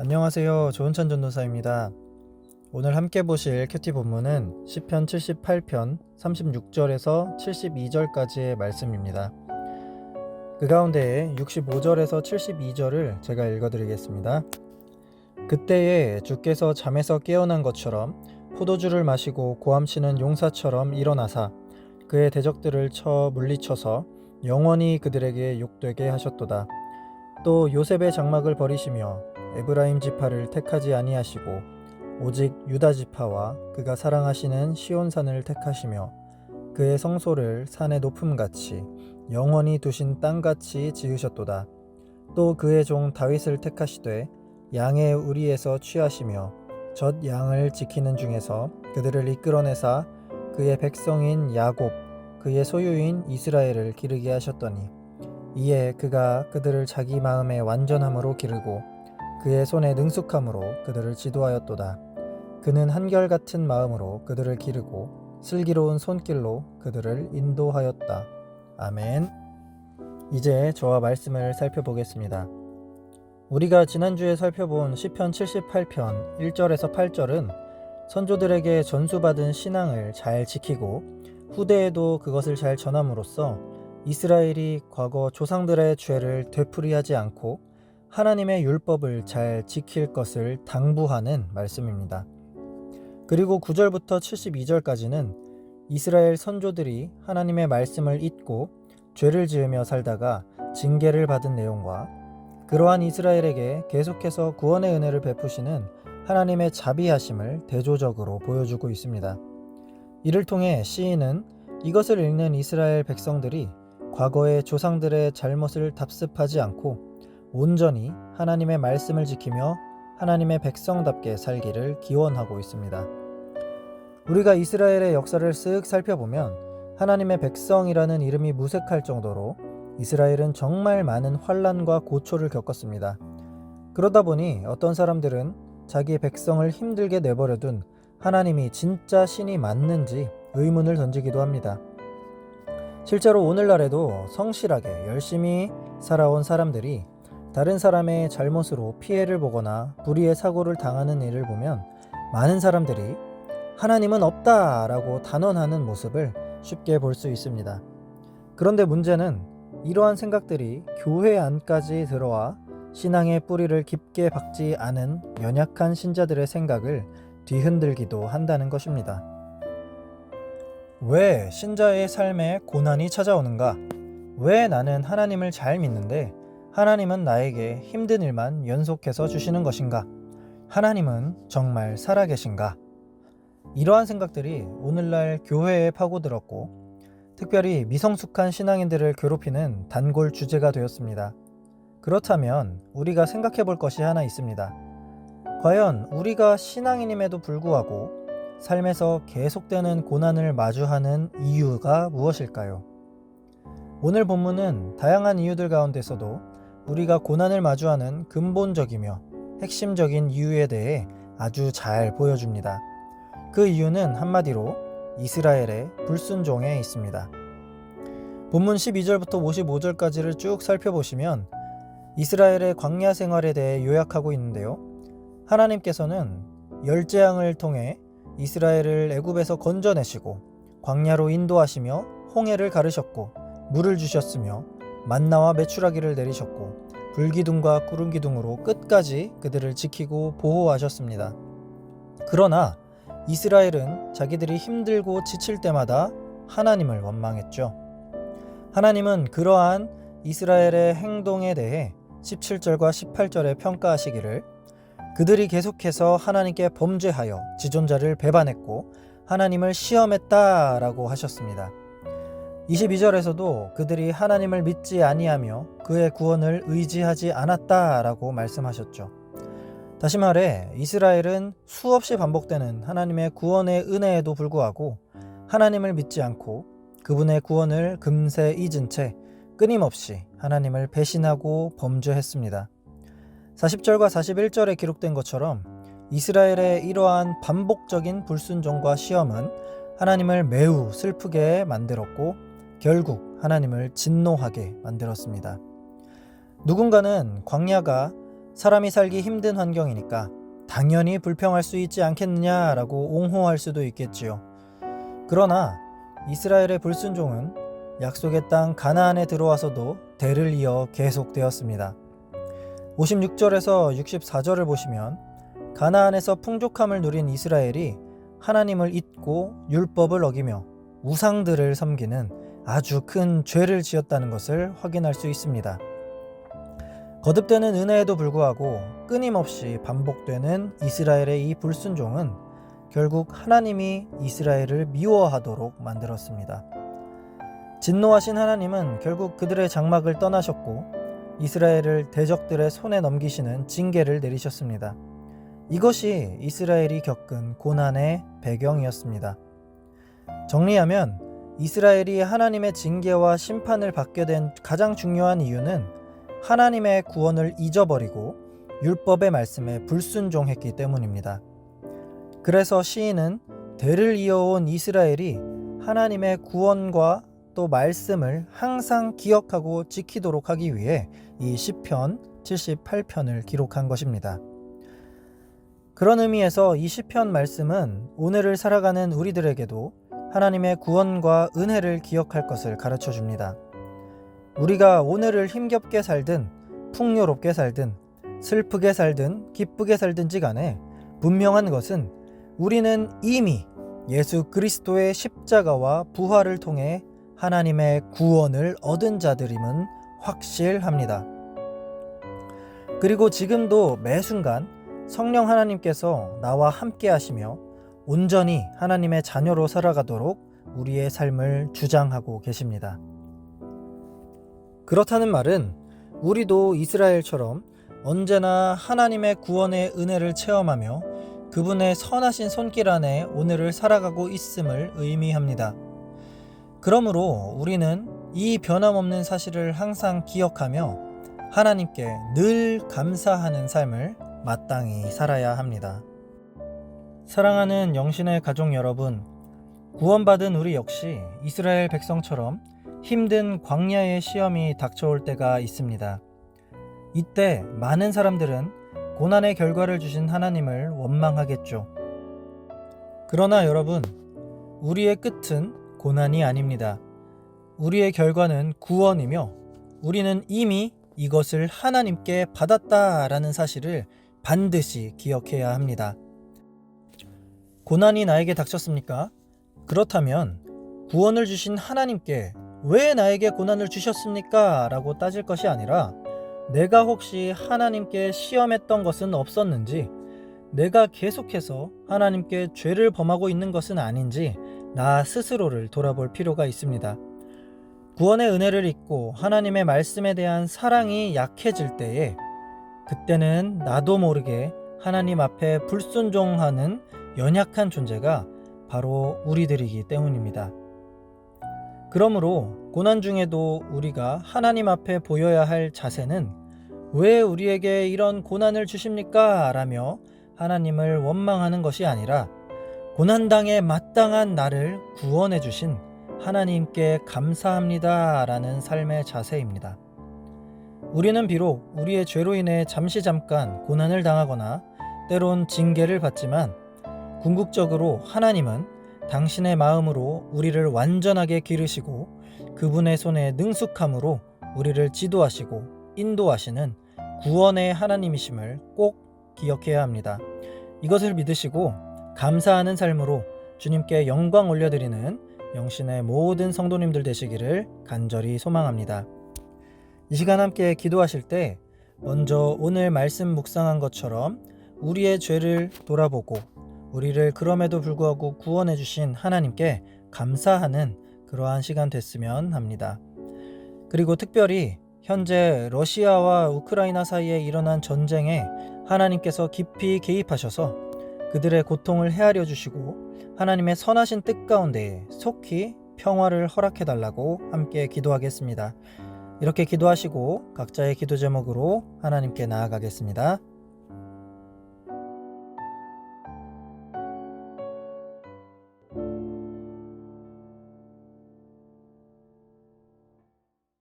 안녕하세요. 조은찬 전도사입니다. 오늘 함께 보실 큐티 본문은 시편 78편 36절에서 72절까지의 말씀입니다. 그 가운데 65절에서 72절을 제가 읽어드리겠습니다. 그때에 주께서 잠에서 깨어난 것처럼 포도주를 마시고 고함치는 용사처럼 일어나사 그의 대적들을 쳐 물리쳐서 영원히 그들에게 욕되게 하셨도다. 또 요셉의 장막을 버리시며 에브라임 지파를 택하지 아니하시고 오직 유다 지파와 그가 사랑하시는 시온산을 택하시며 그의 성소를 산의 높음같이 영원히 두신 땅같이 지으셨도다. 또 그의 종 다윗을 택하시되 양의 우리에서 취하시며 젖 양을 지키는 중에서 그들을 이끌어내사 그의 백성인 야곱 그의 소유인 이스라엘을 기르게 하셨더니 이에 그가 그들을 자기 마음의 완전함으로 기르고 그의 손의 능숙함으로 그들을 지도하였도다. 그는 한결같은 마음으로 그들을 기르고 슬기로운 손길로 그들을 인도하였다. 아멘. 이제 저와 말씀을 살펴보겠습니다. 우리가 지난주에 살펴본 시편 78편 1절에서 8절은 선조들에게 전수받은 신앙을 잘 지키고 후대에도 그것을 잘 전함으로써 이스라엘이 과거 조상들의 죄를 되풀이하지 않고 하나님의 율법을 잘 지킬 것을 당부하는 말씀입니다. 그리고 9절부터 72절까지는 이스라엘 선조들이 하나님의 말씀을 잊고 죄를 지으며 살다가 징계를 받은 내용과 그러한 이스라엘에게 계속해서 구원의 은혜를 베푸시는 하나님의 자비하심을 대조적으로 보여주고 있습니다. 이를 통해 시인은 이것을 읽는 이스라엘 백성들이 과거의 조상들의 잘못을 답습하지 않고 온전히 하나님의 말씀을 지키며 하나님의 백성답게 살기를 기원하고 있습니다. 우리가 이스라엘의 역사를 쓱 살펴보면 하나님의 백성이라는 이름이 무색할 정도로 이스라엘은 정말 많은 환난과 고초를 겪었습니다. 그러다 보니 어떤 사람들은 자기 백성을 힘들게 내버려둔 하나님이 진짜 신이 맞는지 의문을 던지기도 합니다. 실제로 오늘날에도 성실하게 열심히 살아온 사람들이 다른 사람의 잘못으로 피해를 보거나 불의의 사고를 당하는 일을 보면 많은 사람들이 하나님은 없다라고 단언하는 모습을 쉽게 볼 수 있습니다. 그런데 문제는 이러한 생각들이 교회 안까지 들어와 신앙의 뿌리를 깊게 박지 않은 연약한 신자들의 생각을 뒤흔들기도 한다는 것입니다. 왜 신자의 삶에 고난이 찾아오는가? 왜 나는 하나님을 잘 믿는데 하나님은 나에게 힘든 일만 연속해서 주시는 것인가? 하나님은 정말 살아계신가? 이러한 생각들이 오늘날 교회에 파고들었고 특별히 미성숙한 신앙인들을 괴롭히는 단골 주제가 되었습니다. 그렇다면 우리가 생각해 볼 것이 하나 있습니다. 과연 우리가 신앙인임에도 불구하고 삶에서 계속되는 고난을 마주하는 이유가 무엇일까요? 오늘 본문은 다양한 이유들 가운데서도 우리가 고난을 마주하는 근본적이며 핵심적인 이유에 대해 아주 잘 보여줍니다. 그 이유는 한마디로 이스라엘의 불순종에 있습니다. 본문 12절부터 55절까지를 쭉 살펴보시면 이스라엘의 광야 생활에 대해 요약하고 있는데요. 하나님께서는 열재앙을 통해 이스라엘을 애굽에서 건져내시고 광야로 인도하시며 홍해를 가르셨고 물을 주셨으며 만나와 메추라기를 내리셨고 불기둥과 구름기둥으로 끝까지 그들을 지키고 보호하셨습니다. 그러나 이스라엘은 자기들이 힘들고 지칠 때마다 하나님을 원망했죠. 하나님은 그러한 이스라엘의 행동에 대해 17절과 18절에 평가하시기를 그들이 계속해서 하나님께 범죄하여 지존자를 배반했고 하나님을 시험했다라고 하셨습니다. 22절에서도 그들이 하나님을 믿지 아니하며 그의 구원을 의지하지 않았다라고 말씀하셨죠. 다시 말해 이스라엘은 수없이 반복되는 하나님의 구원의 은혜에도 불구하고 하나님을 믿지 않고 그분의 구원을 금세 잊은 채 끊임없이 하나님을 배신하고 범죄했습니다. 40절과 41절에 기록된 것처럼 이스라엘의 이러한 반복적인 불순종과 시험은 하나님을 매우 슬프게 만들었고 결국 하나님을 진노하게 만들었습니다. 누군가는 광야가 사람이 살기 힘든 환경이니까 당연히 불평할 수 있지 않겠느냐라고 옹호할 수도 있겠지요. 그러나 이스라엘의 불순종은 약속의 땅 가나안에 들어와서도 대를 이어 계속되었습니다. 56절에서 64절을 보시면 가나안에서 풍족함을 누린 이스라엘이 하나님을 잊고 율법을 어기며 우상들을 섬기는 아주 큰 죄를 지었다는 것을 확인할 수 있습니다. 거듭되는 은혜에도 불구하고 끊임없이 반복되는 이스라엘의 이 불순종은 결국 하나님이 이스라엘을 미워하도록 만들었습니다. 진노하신 하나님은 결국 그들의 장막을 떠나셨고 이스라엘을 대적들의 손에 넘기시는 징계를 내리셨습니다. 이것이 이스라엘이 겪은 고난의 배경이었습니다. 정리하면 이스라엘이 하나님의 징계와 심판을 받게 된 가장 중요한 이유는 하나님의 구원을 잊어버리고 율법의 말씀에 불순종했기 때문입니다. 그래서 시인은 대를 이어온 이스라엘이 하나님의 구원과 또 말씀을 항상 기억하고 지키도록 하기 위해 이 시편 78편을 기록한 것입니다. 그런 의미에서 이 시편 말씀은 오늘을 살아가는 우리들에게도 하나님의 구원과 은혜를 기억할 것을 가르쳐 줍니다. 우리가 오늘을 힘겹게 살든 풍요롭게 살든 슬프게 살든 기쁘게 살든지 간에 분명한 것은 우리는 이미 예수 그리스도의 십자가와 부활을 통해 하나님의 구원을 얻은 자들임은 확실합니다. 그리고 지금도 매 순간 성령 하나님께서 나와 함께 하시며 온전히 하나님의 자녀로 살아가도록 우리의 삶을 주장하고 계십니다. 그렇다는 말은 우리도 이스라엘처럼 언제나 하나님의 구원의 은혜를 체험하며 그분의 선하신 손길 안에 오늘을 살아가고 있음을 의미합니다. 그러므로 우리는 이 변함없는 사실을 항상 기억하며 하나님께 늘 감사하는 삶을 마땅히 살아야 합니다. 사랑하는 영신의 가족 여러분, 구원받은 우리 역시 이스라엘 백성처럼 힘든 광야의 시험이 닥쳐올 때가 있습니다. 이때 많은 사람들은 고난의 결과를 주신 하나님을 원망하겠죠. 그러나 여러분, 우리의 끝은 고난이 아닙니다. 우리의 결과는 구원이며 우리는 이미 이것을 하나님께 받았다라는 사실을 반드시 기억해야 합니다. 고난이 나에게 닥쳤습니까? 그렇다면 구원을 주신 하나님께 왜 나에게 고난을 주셨습니까? 라고 따질 것이 아니라 내가 혹시 하나님께 시험했던 것은 없었는지, 내가 계속해서 하나님께 죄를 범하고 있는 것은 아닌지 나 스스로를 돌아볼 필요가 있습니다. 구원의 은혜를 잊고 하나님의 말씀에 대한 사랑이 약해질 때에 그때는 나도 모르게 하나님 앞에 불순종하는 연약한 존재가 바로 우리들이기 때문입니다. 그러므로 고난 중에도 우리가 하나님 앞에 보여야 할 자세는 왜 우리에게 이런 고난을 주십니까? 라며 하나님을 원망하는 것이 아니라 고난당에 마땅한 나를 구원해 주신 하나님께 감사합니다 라는 삶의 자세입니다. 우리는 비록 우리의 죄로 인해 잠깐 고난을 당하거나 때론 징계를 받지만 궁극적으로 하나님은 당신의 마음으로 우리를 완전하게 기르시고 그분의 손에 능숙함으로 우리를 지도하시고 인도하시는 구원의 하나님이심을 꼭 기억해야 합니다. 이것을 믿으시고 감사하는 삶으로 주님께 영광 올려드리는 영신의 모든 성도님들 되시기를 간절히 소망합니다. 이 시간 함께 기도하실 때 먼저 오늘 말씀 묵상한 것처럼 우리의 죄를 돌아보고 우리를 그럼에도 불구하고 구원해 주신 하나님께 감사하는 그러한 시간 됐으면 합니다. 그리고 특별히 현재 러시아와 우크라이나 사이에 일어난 전쟁에 하나님께서 깊이 개입하셔서 그들의 고통을 헤아려 주시고 하나님의 선하신 뜻 가운데 속히 평화를 허락해 달라고 함께 기도하겠습니다. 이렇게 기도하시고 각자의 기도 제목으로 하나님께 나아가겠습니다.